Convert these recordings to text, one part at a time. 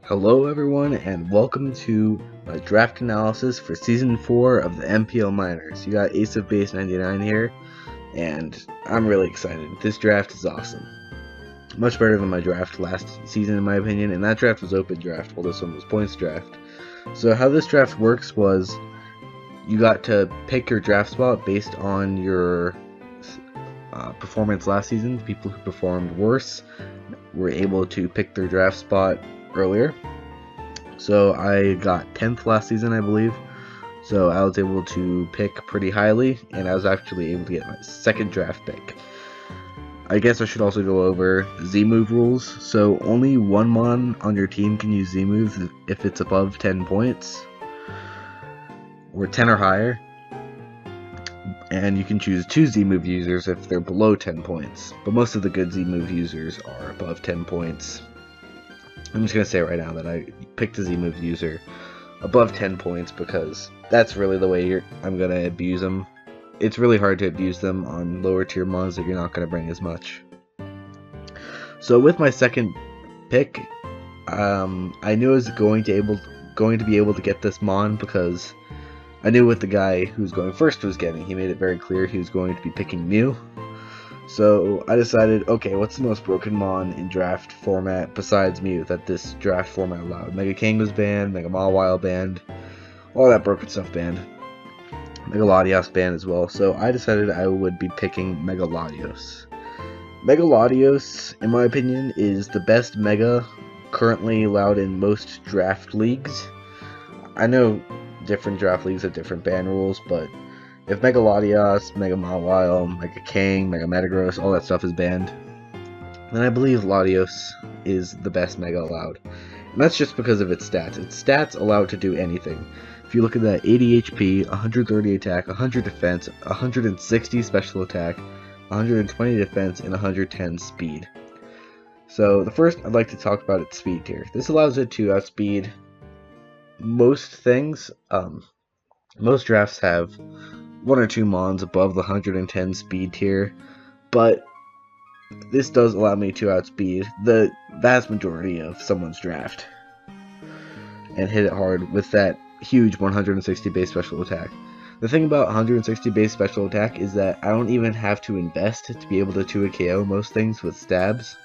Hello everyone and welcome to my draft analysis for Season 4 of the NPL Minors. You got Ace of Base 99 here, and I'm really excited. This draft is awesome. Much better than my draft last season in my opinion, and that draft was open draft while this one was points draft. So how this draft works was you got to pick your draft spot based on your performance last season. People who performed worse were able to pick their draft spot earlier. So I got 10th last season, I believe. So I was able to pick pretty highly, and I was actually able to get my second draft pick. I guess I should also go over Z-move rules. So only one mon on your team can use Z-moves if it's above 10 points, or 10 or higher. And you can choose 2 Z-move users if they're below 10 points. But most of the good Z-move users are above 10 points. I'm just going to say right now that I picked a Z-move user above 10 points because that's really the way I'm going to abuse them. It's really hard to abuse them on lower tier mons that you're not going to bring as much. So with my second pick, I knew I was going to be able to get this mon because I knew what the guy who was going first was getting. He made it very clear he was going to be picking Mew. So I decided, okay, what's the most broken mon in draft format besides Mew that this draft format allowed? Mega King was banned, Mega Mawile banned, all that broken stuff banned. Mega Latios banned as well. So I decided I would be picking Mega Latios. Mega Latios, in my opinion, is the best Mega currently allowed in most draft leagues. I know different draft leagues have different ban rules, but if Mega Latios, Mega Mawile, Mega King, Mega Metagross, all that stuff is banned, then I believe Latios is the best Mega allowed. And that's just because of its stats. Its stats allow it to do anything. If you look at that, 80 HP, 130 attack, 100 defense, 160 special attack, 120 defense, and 110 speed. So the first, I'd like to talk about its speed tier. This allows it to outspeed most things. Most drafts have 1 or 2 mons above the 110 speed tier, but this does allow me to outspeed the vast majority of someone's draft and hit it hard with that huge 160 base special attack. The thing about 160 base special attack is that I don't even have to invest to be able to 2 KO most things with stabs.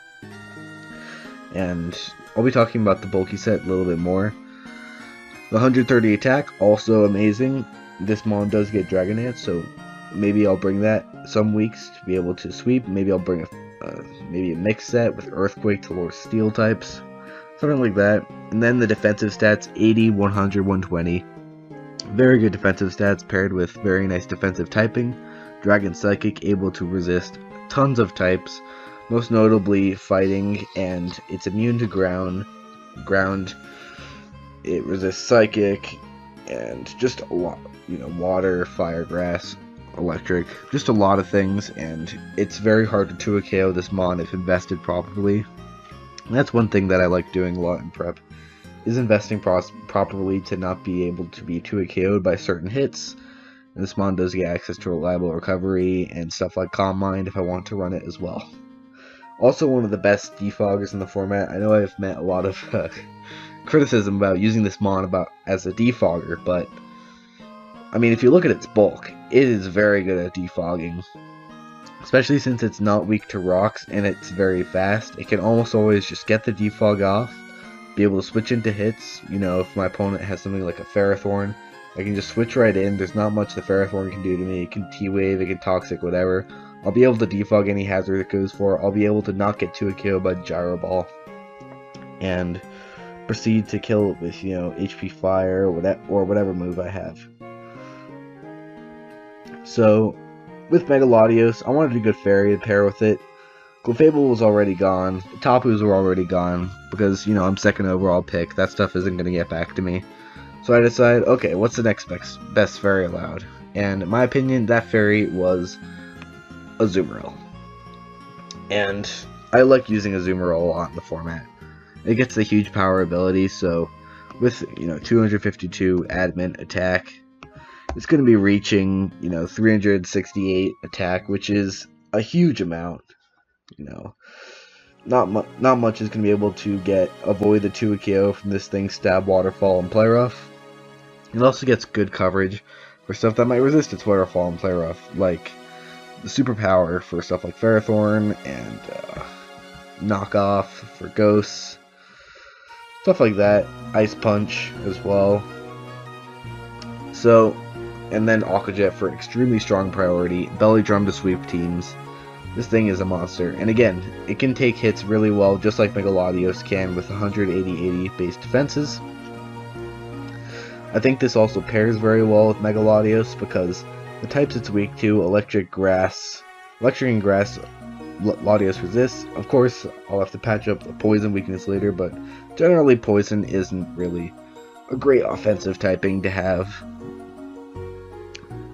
And I'll be talking about the bulky set a little bit more. The 130 attack, also amazing. This mon does get Dragon Dance, so maybe I'll bring that some weeks to be able to sweep. Maybe I'll bring maybe a mix set with Earthquake to lure Steel types, something like that. And then the defensive stats, 80, 100, 120. Very good defensive stats paired with very nice defensive typing. Dragon Psychic, able to resist tons of types, most notably fighting, and it's immune to ground. It resists Psychic, and just a lot, water, fire, grass, electric, just a lot of things, and it's very hard to 2 KO this mon if invested properly. And that's one thing that I like doing a lot in prep, is investing properly to not be able to be 2 KO'd by certain hits. And this mon does get access to reliable recovery and stuff like Calm Mind if I want to run it as well. Also one of the best defoggers in the format. I know I've met a lot of criticism about using this mon as a defogger, but I mean, if you look at its bulk, it is very good at defogging, especially since it's not weak to rocks and it's very fast. It can almost always just get the defog off, be able to switch into hits. If my opponent has something like a Ferrothorn, I can just switch right in. There's not much the Ferrothorn can do to me. It can T-Wave, it can Toxic, whatever. I'll be able to defog any hazard it goes for. I'll be able to not get 2 KO by Gyro Ball, and proceed to kill it with, HP Fire or whatever move I have. So, with Mega Latios, I wanted a good fairy to pair with it. Clefable was already gone. Tapus were already gone because, I'm second overall pick. That stuff isn't going to get back to me. So I decided, okay, what's the next best fairy allowed? And in my opinion, that fairy was Azumarill. And I like using Azumarill a lot in the format. It gets the huge power ability, so with 252 adamant attack, it's going to be reaching 368 attack, which is a huge amount. not much is going to be able to avoid the 2 KO from this thing, Stab, Waterfall, and Play Rough. It also gets good coverage for stuff that might resist its Waterfall and Play Rough, like the superpower for stuff like Ferrothorn and Knockoff for Ghosts, stuff like that. Ice Punch as well. So, and then Aqua Jet for extremely strong priority, Belly Drum to sweep teams. This thing is a monster, and again, it can take hits really well, just like Megalodios can with 180-80 base defenses. I think this also pairs very well with Megalodios because the types it's weak to, Electric and Grass, Latios resists. Of course, I'll have to patch up the Poison weakness later, but generally Poison isn't really a great offensive typing to have.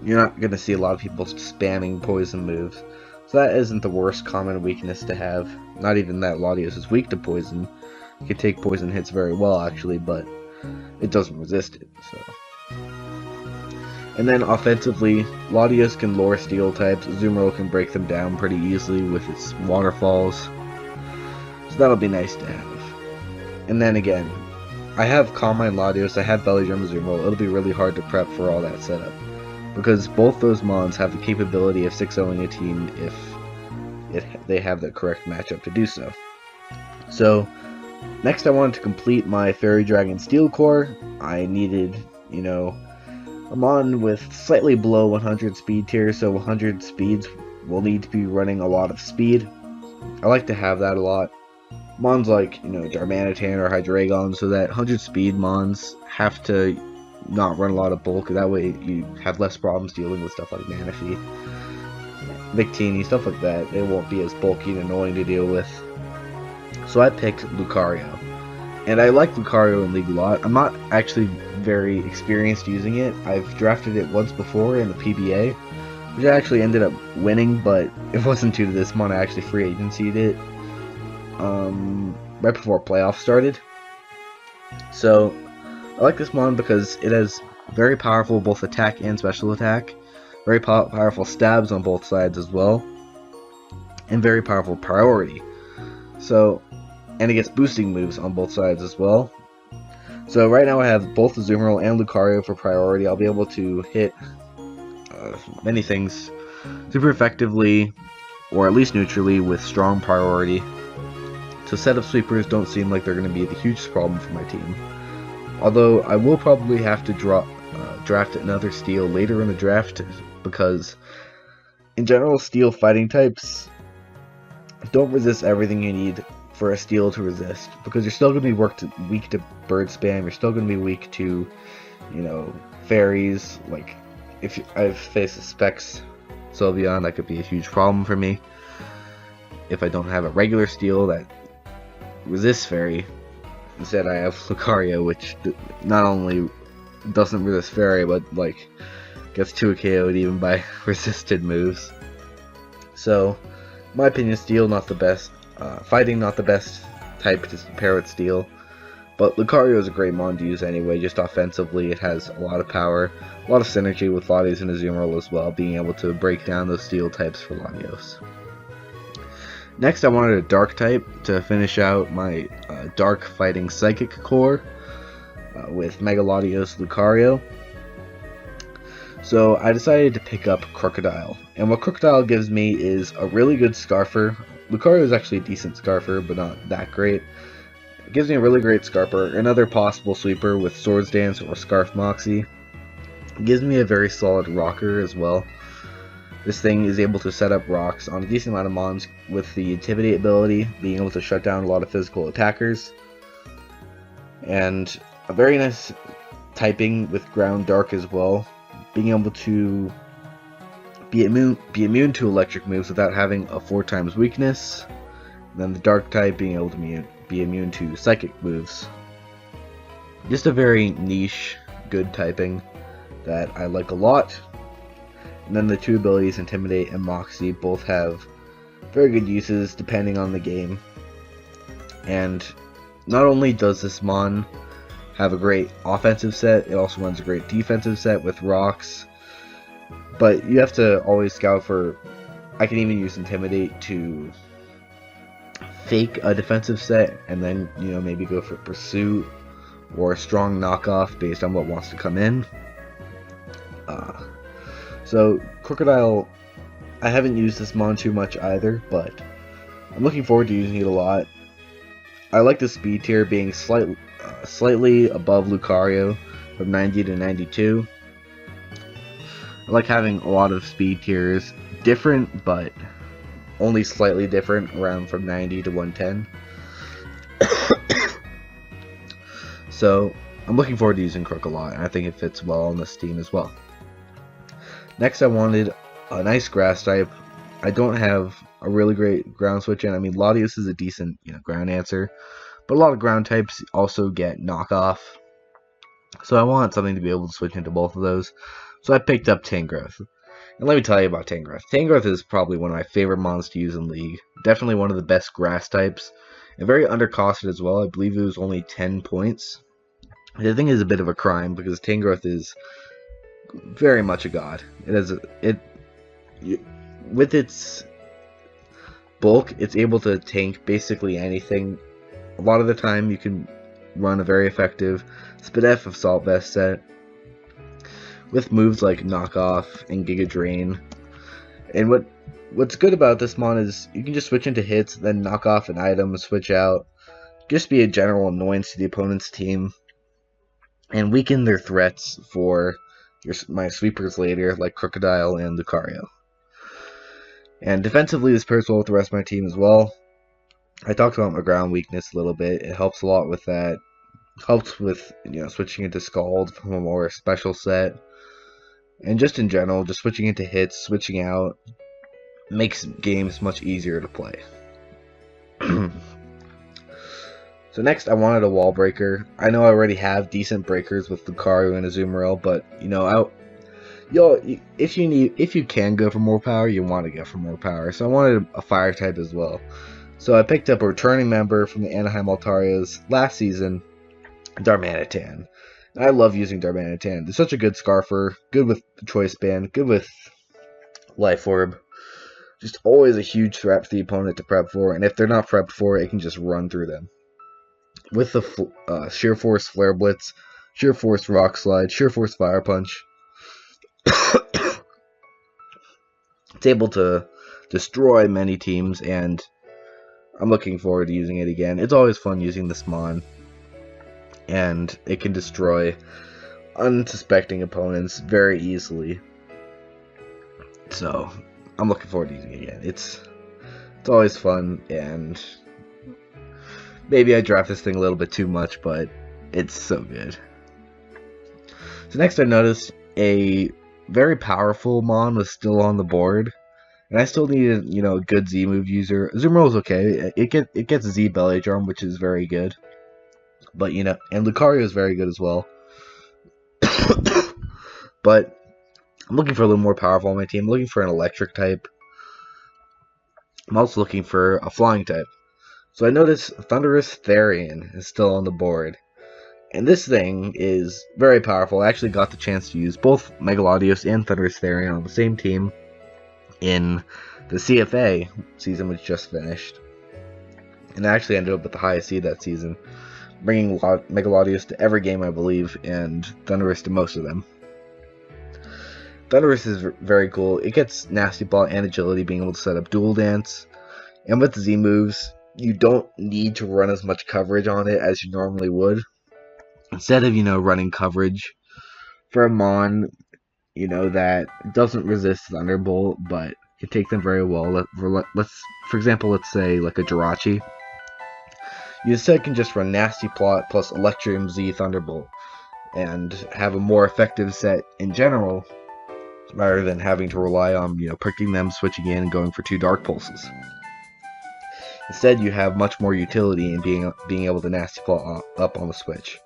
You're not going to see a lot of people spamming Poison moves. So that isn't the worst common weakness to have. Not even that Latios is weak to Poison. You can take Poison hits very well, actually, but it doesn't resist it. So. And then offensively, Latios can lure Steel types. Azumarill can break them down pretty easily with its Waterfalls. So that'll be nice to have. And then again, I have Calm Mind Latios, I have Belly Drum Azumarill. It'll be really hard to prep for all that setup, because both those mons have the capability of 6-0ing a team if they have the correct matchup to do so. So, next I wanted to complete my Fairy Dragon Steel Core. I needed, a mon with slightly below 100 speed tier, so 100 speeds will need to be running a lot of speed. I like to have that a lot. Mons like, Darmanitan or Hydreigon, so that 100 speed mons have to not run a lot of bulk, that way you have less problems dealing with stuff like Manaphy, Victini, stuff like that. It won't be as bulky and annoying to deal with. So I picked Lucario. And I like Lucario in League a lot. I'm not actually very experienced using it. I've drafted it once before in the PBA, which I actually ended up winning, but it wasn't due to this mon. I actually free agency'd it right before playoffs started. So I like this mon because it has very powerful both attack and special attack, very powerful stabs on both sides as well, and very powerful priority. So, and it gets boosting moves on both sides as well. So right now I have both Azumarill and Lucario for priority. I'll be able to hit many things super effectively, or at least neutrally, with strong priority. So setup sweepers don't seem like they're going to be the hugest problem for my team. Although I will probably have to draft another Steel later in the draft, because in general Steel fighting types don't resist everything you need for a Steel to resist, because you're still going to be weak to bird spam, you're still going to be weak to, fairies. Like, if I've faced a Specs Sylveon, that could be a huge problem for me. If I don't have a regular Steel that resists fairy, instead I have Lucario, which not only doesn't resist fairy, but gets 2 KO'd even by resisted moves. So, in my opinion, Steel not the best. Fighting not the best type to pair with Steel. But Lucario is a great mon to use anyway, just offensively. It has a lot of power, a lot of synergy with Latios and Azumarill as well, being able to break down those Steel types for Latios. Next, I wanted a Dark type to finish out my Dark Fighting Psychic core with Megalodios Lucario. So I decided to pick up Crocodile, and what Crocodile gives me is a really good Scarfer. Lucario is actually a decent Scarfer, but not that great. It gives me a really great Scarper, another possible sweeper with Swords Dance or Scarf Moxie. It gives me a very solid Rocker as well. This thing is able to set up rocks on a decent amount of mons with the Intimidate ability, being able to shut down a lot of physical attackers. And a very nice typing with Ground Dark as well, being able to be immune to electric moves without having a 4x weakness. And then the Dark type being able to be immune to psychic moves. Just a very niche, good typing that I like a lot. And then the two abilities, Intimidate and Moxie, both have very good uses depending on the game. And not only does this mon have a great offensive set, it also runs a great defensive set with rocks. But you have to always scout for, I can even use Intimidate to fake a defensive set and then, you know, maybe go for pursuit or a strong knockoff based on what wants to come in. So Crocodile, I haven't used this mon too much either, but I'm looking forward to using it a lot. I like the speed tier being slightly above Lucario from 90 to 92. I like having a lot of speed tiers, different but only slightly different, around from 90 to 110. So I'm looking forward to using Crook a lot, and I think it fits well on this team as well. Next, I wanted a nice grass type. I don't have a really great ground switch in. I mean, Latios is a decent, you know, ground answer, but a lot of ground types also get knockoff. So I want something to be able to switch into both of those. So I picked up Tangrowth. And let me tell you about Tangrowth. Tangrowth is probably one of my favorite mons to use in League. Definitely one of the best grass types. And very undercosted as well. I believe it was only 10 points. I think it's a bit of a crime because Tangrowth is very much a god. With its bulk, it's able to tank basically anything. A lot of the time, you can run a very effective Spadef of Salt Vest set with moves like Knockoff and Giga Drain. And what's good about this mon is you can just switch into hits, then knock off an item, switch out, just be a general annoyance to the opponent's team, and weaken their threats for my sweepers later, like Crocodile and Lucario. And defensively, this pairs well with the rest of my team as well. I talked about my ground weakness a little bit. It helps a lot with that. Helps with, you know, switching into Scald from a more special set. And just in general, just switching into hits, switching out, makes games much easier to play. So next, I wanted a wall breaker. I know I already have decent breakers with Lucario and Azumarill, but you know, if you can go for more power, you want to go for more power. So I wanted a fire type as well. So I picked up a returning member from the Anaheim Altarias last season, Darmanitan. I love using Darmanitan. It's such a good Scarfer, good with Choice Band, good with Life Orb. Just always a huge threat for the opponent to prep for, and if they're not prepped for it, it can just run through them. With the Sheer Force Flare Blitz, Sheer Force Rock Slide, Sheer Force Fire Punch, it's able to destroy many teams, and I'm looking forward to using it again. It's always fun using this mon, and it can destroy unsuspecting opponents very easily. So I'm looking forward to using it again. It's always fun, and maybe I draft this thing a little bit too much, but it's so good. So next I noticed a very powerful mon was still on the board, and I still needed, you know, a good Z move user. Azumarill is okay. It gets Z Belly Drum, which is very good. But you know, and Lucario is very good as well. But I'm looking for a little more powerful on my team. I'm looking for an electric type. I'm also looking for a flying type. So I noticed Thunderous Therian is still on the board. And this thing is very powerful. I actually got the chance to use both Megalodios and Thunderous Therian on the same team in the CFA season, which just finished. And I actually ended up with the highest seed that season, bringing Megalodios to every game, I believe, and Thunderous to most of them. Thunderous is very cool. It gets Nasty Plot and Agility, being able to set up Dual Dance. And with Z moves, you don't need to run as much coverage on it as you normally would. Instead of, you know, running coverage for a mon, you know, that doesn't resist Thunderbolt, but can take them very well. For example, let's say like a Jirachi. You instead can just run Nasty Plot plus Electrium Z Thunderbolt and have a more effective set in general, rather than having to rely on, you know, pricking them, switching in, and going for 2 Dark Pulses. Instead, you have much more utility in being able to Nasty Plot up on the switch.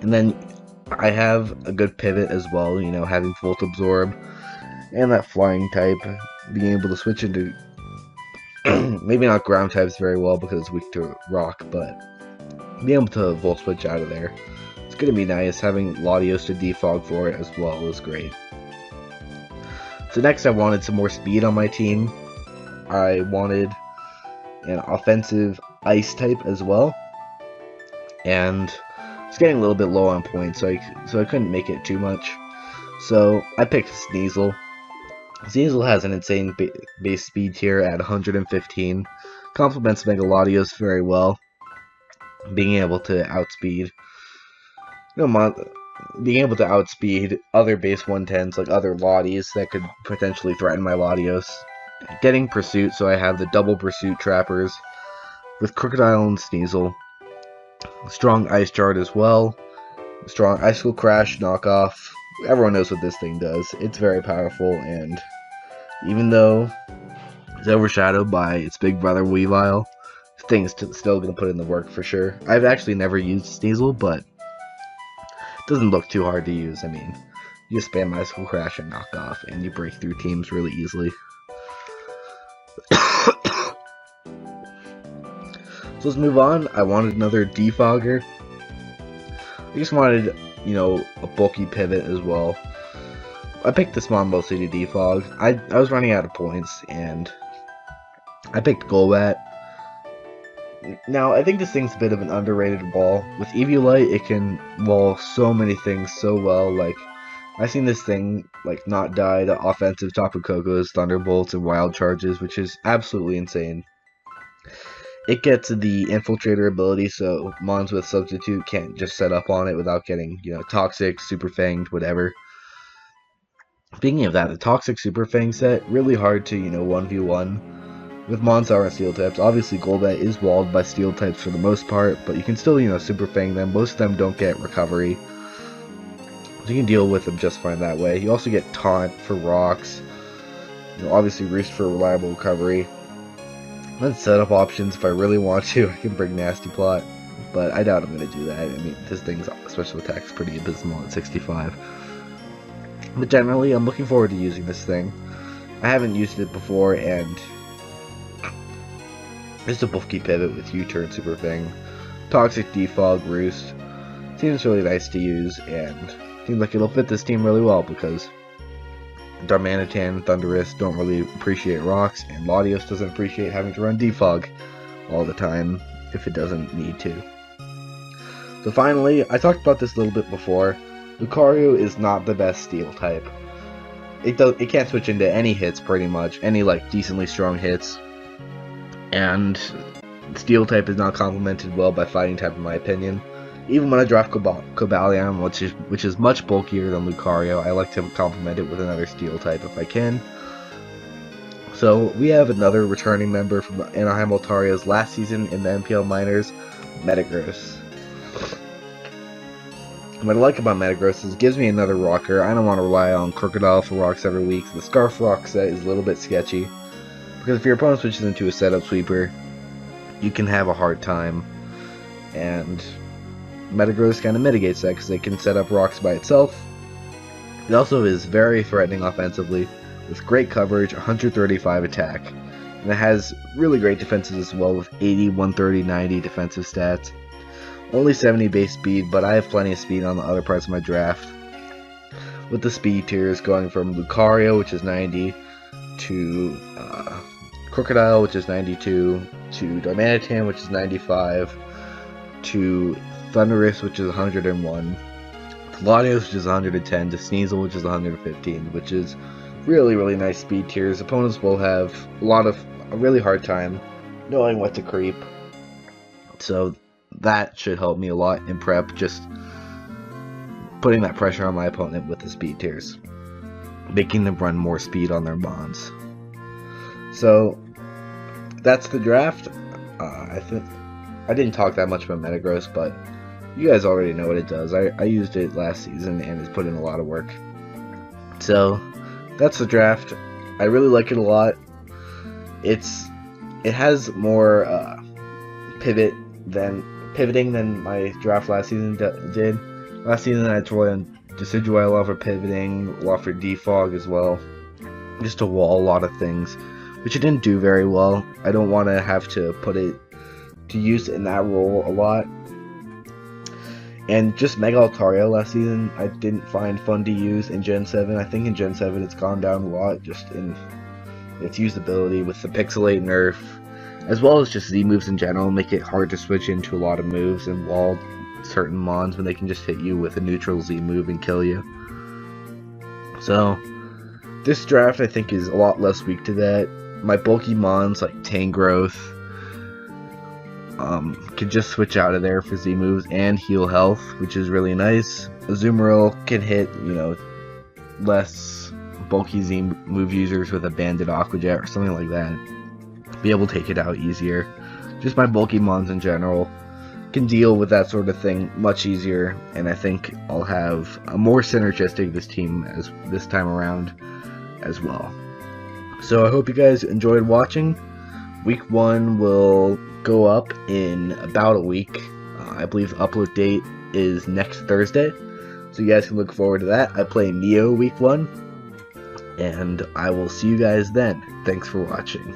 And then I have a good pivot as well, you know, having Volt Absorb and that flying type, being able to switch into maybe not ground types very well because it's weak to rock, but being able to Volt Switch out of there. It's going to be nice. Having Latios to defog for it as well is great. So next I wanted some more speed on my team. I wanted an offensive ice type as well. And it's getting a little bit low on points, so I couldn't make it too much. So I picked Sneasel. Sneasel has an insane base speed tier at 115. Complements Megalodios very well. Being able to outspeed, being able to outspeed other base 110s like other Lodies that could potentially threaten my Lodios. Getting Pursuit, so I have the double Pursuit Trappers with Crocodile and Sneasel. Strong Ice Shard as well. Strong Icicle Crash knockoff. Everyone knows what this thing does. It's very powerful, and even though it's overshadowed by its big brother Weavile, this thing's still going to put in the work for sure. I've actually never used Sneasel, but it doesn't look too hard to use. I mean, you just spam Icicle Crash and knockoff, and you break through teams really easily. So let's move on. I wanted another defogger. I just wanted, a bulky pivot as well. I picked this one mostly to defog. I was running out of points, and I picked Golbat. Now, I think this thing's a bit of an underrated wall. With Eviolite, it can wall so many things so well. Like, I've seen this thing, not die to offensive Tapu Kokos, Thunderbolts, and Wild Charges, which is absolutely insane. It gets the Infiltrator ability, so Mons with Substitute can't just set up on it without getting, Toxic, Super Fanged, whatever. Speaking of that, the Toxic Super Fang set, really hard to, 1v1 with Monsar and Steel types. Obviously, Golbat is walled by Steel types for the most part, but you can still, Super Fang them. Most of them don't get Recovery, so you can deal with them just fine that way. You also get Taunt for Rocks, obviously Roost for reliable recovery. Then setup options, if I really want to, I can bring Nasty Plot, but I doubt I'm going to do that. I mean, this thing's special attack is pretty abysmal at 65. But generally, I'm looking forward to using this thing. I haven't used it before, and it's a bulky pivot with U-turn Super Fang. Toxic Defog Roost. Seems really nice to use, and seems like it'll fit this team really well because Darmanitan and Thundurus don't really appreciate rocks, and Latios doesn't appreciate having to run defog all the time if it doesn't need to. So finally, I talked about this a little bit before. Lucario is not the best Steel type. It can't switch into any hits pretty much, any decently strong hits, and Steel type is not complemented well by Fighting type in my opinion. Even when I draft Cobalion, which is much bulkier than Lucario, I like to complement it with another Steel type if I can. So we have another returning member from Anaheim Altarias last season in the NPL Minors, Metagross. What I like about Metagross is it gives me another rocker. I don't want to rely on Crocodile for rocks every week. The Scarf Rock set is a little bit sketchy, because if your opponent switches into a setup sweeper, you can have a hard time, and Metagross kind of mitigates that because they can set up rocks by itself. It also is very threatening offensively with great coverage, 135 attack, and it has really great defenses as well with 80, 130, 90 defensive stats. Only 70 base speed, but I have plenty of speed on the other parts of my draft. With the speed tiers going from Lucario, which is 90, to Crocodile, which is 92, to Darmanitan, which is 95, to Thundurus, which is 101, Latios, which is 110, to Sneasel, which is 115, which is really, really nice speed tiers. Opponents will have a really hard time knowing what to creep, so that should help me a lot in prep, just putting that pressure on my opponent with the speed tiers, making them run more speed on their bonds. So that's the draft. I think I didn't talk that much about Metagross, but you guys already know what it does. I used it last season and it's put in a lot of work. So that's the draft. I really like it a lot. It has more pivoting than my draft last season did. Last season I had to rely on Decidueye a lot for pivoting, a lot for defog as well, just to wall a lot of things, which it didn't do very well. I don't want to have to put it to use in that role a lot. And just Mega Altaria last season I didn't find fun to use in Gen 7. I think in Gen 7 it's gone down a lot just in its usability with the Pixelate nerf. as well as just Z moves in general make it hard to switch into a lot of moves and wall certain mons when they can just hit you with a neutral Z move and kill you. So this draft I think is a lot less weak to that. My bulky mons like Tangrowth can just switch out of there for Z moves and heal health, which is really nice. Azumarill can hit, less bulky Z move users with a Banded Aqua Jet or something like that. Be able to take it out easier. Just my bulky mons in general can deal with that sort of thing much easier, and I think I'll have a more synergistic this time around as well. So I hope you guys enjoyed watching. Week 1 will go up in about a week. I believe the upload date is next Thursday, so you guys can look forward to that. I play Neo Week 1, and I will see you guys then. Thanks for watching.